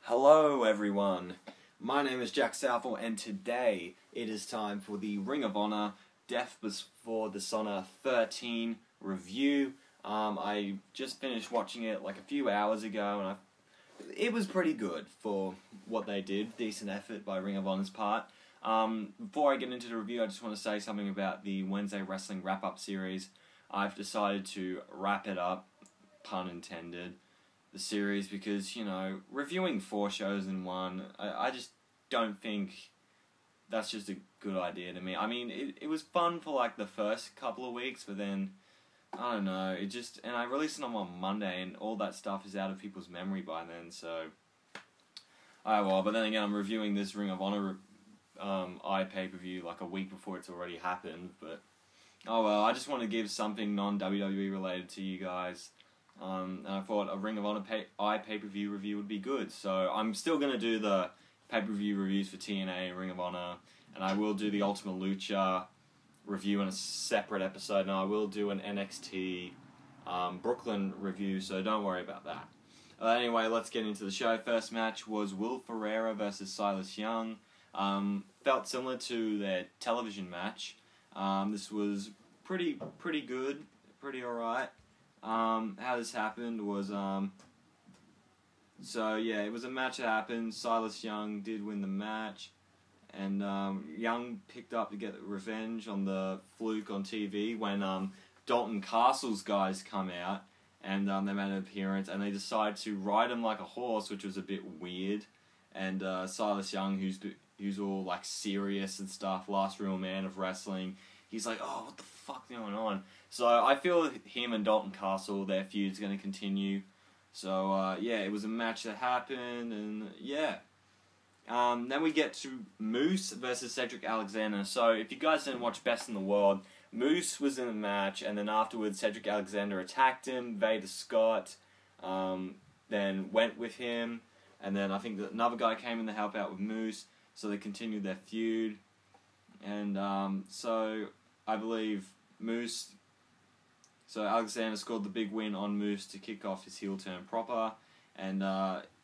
Hello everyone, my name is Jack Southall and today it is time for the Ring of Honor Death Before Dishonor 13 review. I just finished watching it like a few hours ago and it was pretty good for what they did. Decent effort by Ring of Honor's part. Before I get into the review, I just want to say something about the Wednesday Wrestling Wrap-Up series. I've decided to wrap it up, pun intended, the series, because, you know, reviewing 4 shows in one, I just don't think that's just a good idea to me. I mean, it was fun for like the first couple of weeks, but then, I don't know, and I released them on Monday, and all that stuff is out of people's memory by then, so, well, but then again, I'm reviewing this Ring of Honor pay-per-view like a week before it's already happened, but, oh well, I just want to give something non-WWE related to you guys. And I thought a Ring of Honor pay-per-view review would be good, so I'm still going to do the pay-per-view reviews for TNA and Ring of Honor, and I will do the Ultima Lucha review in a separate episode, and I will do an NXT Brooklyn review, so don't worry about that. Anyway, let's get into the show. First match was Will Ferrera versus Silas Young. Felt similar to their television match. This was pretty good, pretty alright. How this happened was, so yeah, it was a match that happened. Silas Young did win the match, and Young picked up to get revenge on the fluke on TV when Dalton Castle's guys come out, and they made an appearance, and they decided to ride him like a horse, which was a bit weird. And Silas Young, who's all like serious and stuff, last real man of wrestling, he's like, oh, what the fuck going on? So I feel him and Dalton Castle, their feud's going to continue. So yeah, it was a match that happened, and yeah. Then we get to Moose versus Cedrick Alexander. So if you guys didn't watch Best in the World, Moose was in the match, and then afterwards Cedrick Alexander attacked him. Vader Scott then went with him, and then I think that another guy came in to help out with Moose, so they continued their feud. And so I believe Moose... So Alexander scored the big win on Moose to kick off his heel turn proper, and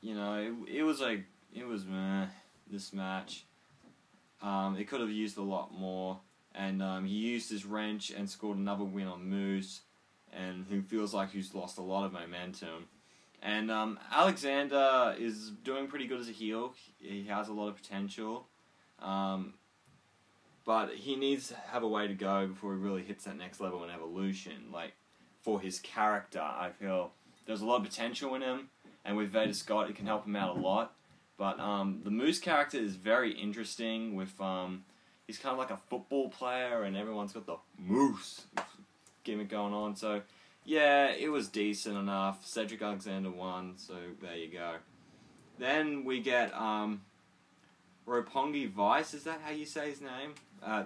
you know, it was meh, this match. It could have used a lot more, and he used his wrench and scored another win on Moose, and who feels like he's lost a lot of momentum. And Alexander is doing pretty good as a heel. He has a lot of potential, but he needs to have a way to go before he really hits that next level in evolution. Like, for his character, I feel there's a lot of potential in him, and with Vader Scott, it can help him out a lot. But the Moose character is very interesting. With he's kind of like a football player, and everyone's got the Moose gimmick going on. So yeah, it was decent enough. Cedrick Alexander won, so there you go. Then we get Roppongi Vice, is that how you say his name?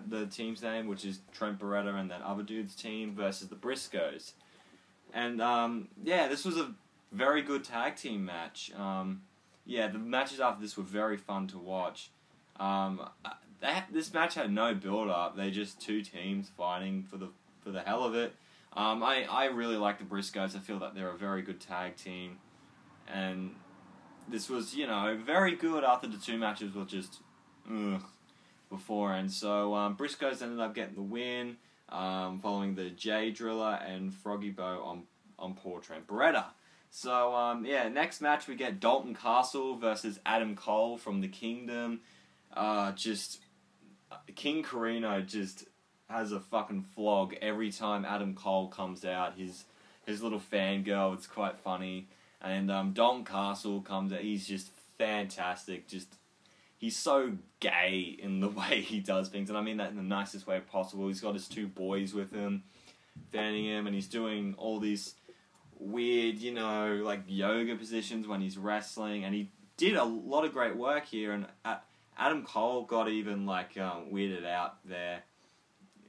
The team's name, which is Trent Beretta and that other dude's team, versus the Briscoes. And, yeah, this was a very good tag team match. Yeah, the matches after this were very fun to watch. This match had no build-up. They're just two teams fighting for the hell of it. I really like the Briscoes. I feel that they're a very good tag team. And this was, you know, very good after the 2 matches were just, before. And so Briscoes ended up getting the win, following the J Driller and Froggy Bow on poor Trent Beretta. So yeah, next match we get Dalton Castle versus Adam Cole from the Kingdom. King Carino just has a fucking flog every time Adam Cole comes out. His little fangirl, it's quite funny. And Dalton Castle comes out. He's just fantastic. He's so gay in the way he does things, and I mean that in the nicest way possible. He's got his 2 boys with him, fanning him, and he's doing all these weird, you know, like yoga positions when he's wrestling, and he did a lot of great work here, and Adam Cole got even, like, weirded out there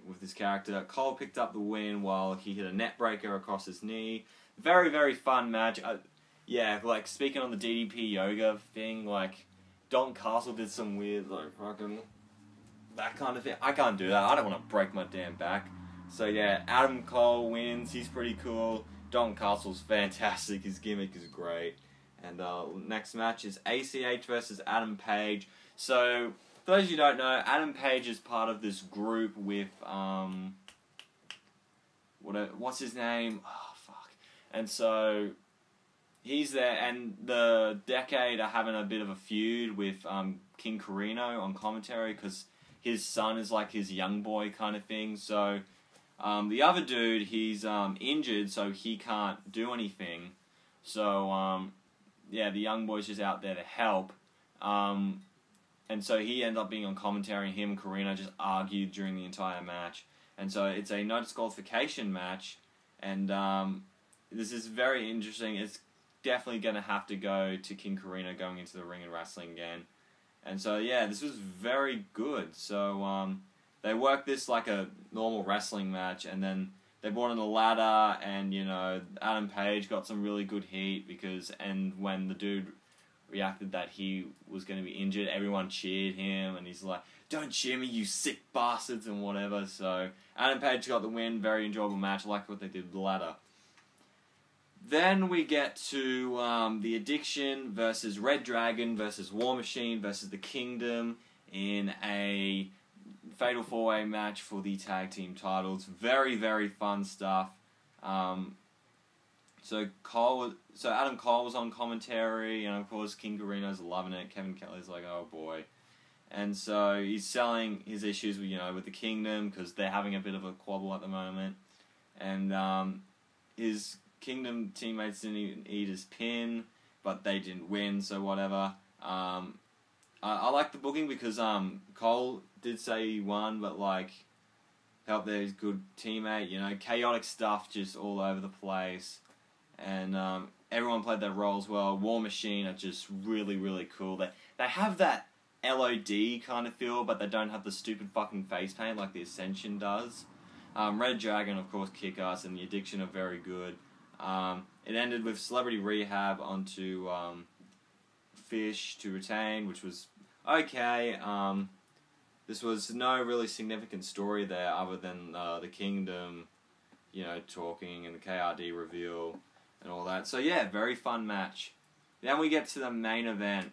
with his character. Cole picked up the win while he hit a net breaker across his knee. Very, very fun match. Yeah, like, speaking on the DDP yoga thing, like, Dalton Castle did some weird, like, fucking, that kind of thing. I can't do that. I don't want to break my damn back. So, yeah, Adam Cole wins. He's pretty cool. Dalton Castle's fantastic. His gimmick is great. And next match is ACH versus Adam Page. So, for those of you who don't know, Adam Page is part of this group with, what's his name? Oh, fuck. And so, he's there, and the Decade are having a bit of a feud with King Carino on commentary, because his son is like his young boy kind of thing. So, the other dude, he's injured, so he can't do anything. So, yeah, the young boy's just out there to help. And so he ended up being on commentary, and him and Carino just argued during the entire match. And so it's a no disqualification match, and this is very interesting. It's definitely going to have to go to King Carino going into the ring and wrestling again. And so, yeah, this was very good. So, they worked this like a normal wrestling match, and then they brought in a ladder, and, you know, Adam Page got some really good heat, and when the dude reacted that he was going to be injured, everyone cheered him, and he's like, "Don't cheer me, you sick bastards," and whatever. So, Adam Page got the win, very enjoyable match, I like what they did with the ladder. Then we get to the Addiction versus reDRagon versus War Machine versus the Kingdom in a Fatal 4-Way match for the tag team titles. Very, very fun stuff. So Adam Cole was on commentary, and of course King Carino's loving it. Kevin Kelly's like, oh boy. And so he's selling his issues with, with the Kingdom, because they're having a bit of a quabble at the moment. And his Kingdom teammates didn't even eat his pin, but they didn't win, so whatever. I like the booking because Cole did say he won, but like, helped their good teammate, chaotic stuff just all over the place. And everyone played their roles well. War Machine are just really, really cool. They have that LOD kind of feel, but they don't have the stupid fucking face paint like the Ascension does. reDRagon, of course, kick-ass, and the Addiction are very good. It ended with Celebrity Rehab onto Fish to retain, which was okay. This was no really significant story there other than the Kingdom, talking, and the KRD reveal and all that. So yeah, very fun match. Then we get to the main event.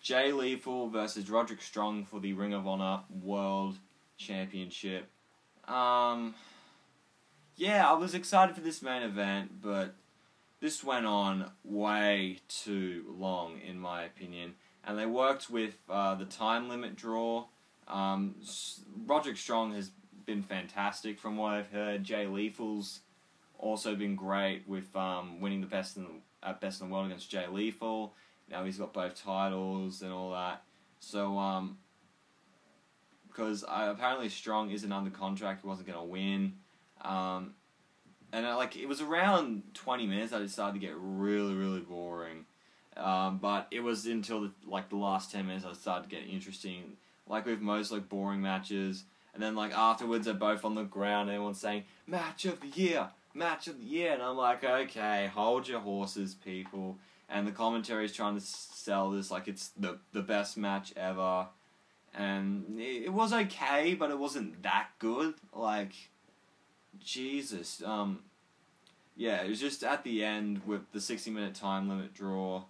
Jay Lethal versus Roderick Strong for the Ring of Honor World Championship. Yeah, I was excited for this main event, but this went on way too long, in my opinion. And they worked with the time limit draw. Roderick Strong has been fantastic from what I've heard. Jay Lethal's also been great with winning the Best in the World against Jay Lethal. Now he's got both titles and all that. So, because apparently Strong isn't under contract, he wasn't going to win. And it was around 20 minutes that it started to get really, really boring. But it was until the last 10 minutes that it started to get interesting. Like with most boring matches. And then afterwards they're both on the ground and everyone's saying, "Match of the year! Match of the year!" And I'm like, okay, hold your horses, people. And the commentary is trying to sell this like it's the best match ever. And it was okay, but it wasn't that good. Jesus. Yeah, it was just at the end with the 60-minute time limit draw.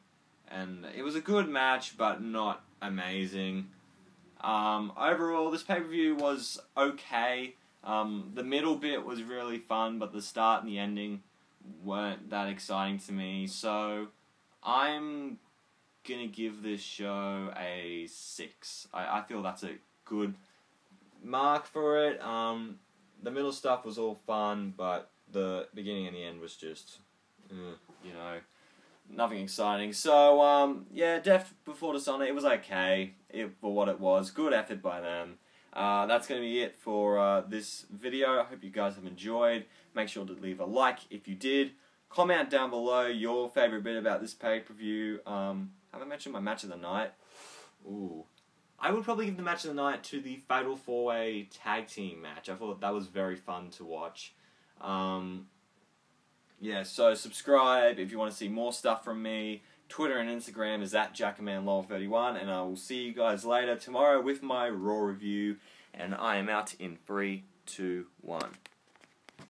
And it was a good match, but not amazing. Overall, this pay-per-view was okay. The middle bit was really fun, but the start and the ending weren't that exciting to me. So, I'm gonna give this show a 6. I feel that's a good mark for it. The middle stuff was all fun, but the beginning and the end was just, nothing exciting. So, yeah, Death Before Dishonor, it was okay for what it was. Good effort by them. That's going to be it for this video. I hope you guys have enjoyed. Make sure to leave a like if you did. Comment down below your favourite bit about this pay-per-view. Have I mentioned my match of the night? Ooh. I would probably give the match of the night to the Fatal 4-Way Tag Team match. I thought that was very fun to watch. Yeah, so subscribe if you want to see more stuff from me. Twitter and Instagram is at JackamanLaw31, and I will see you guys later tomorrow with my Raw review. And I am out in 3, 2, 1.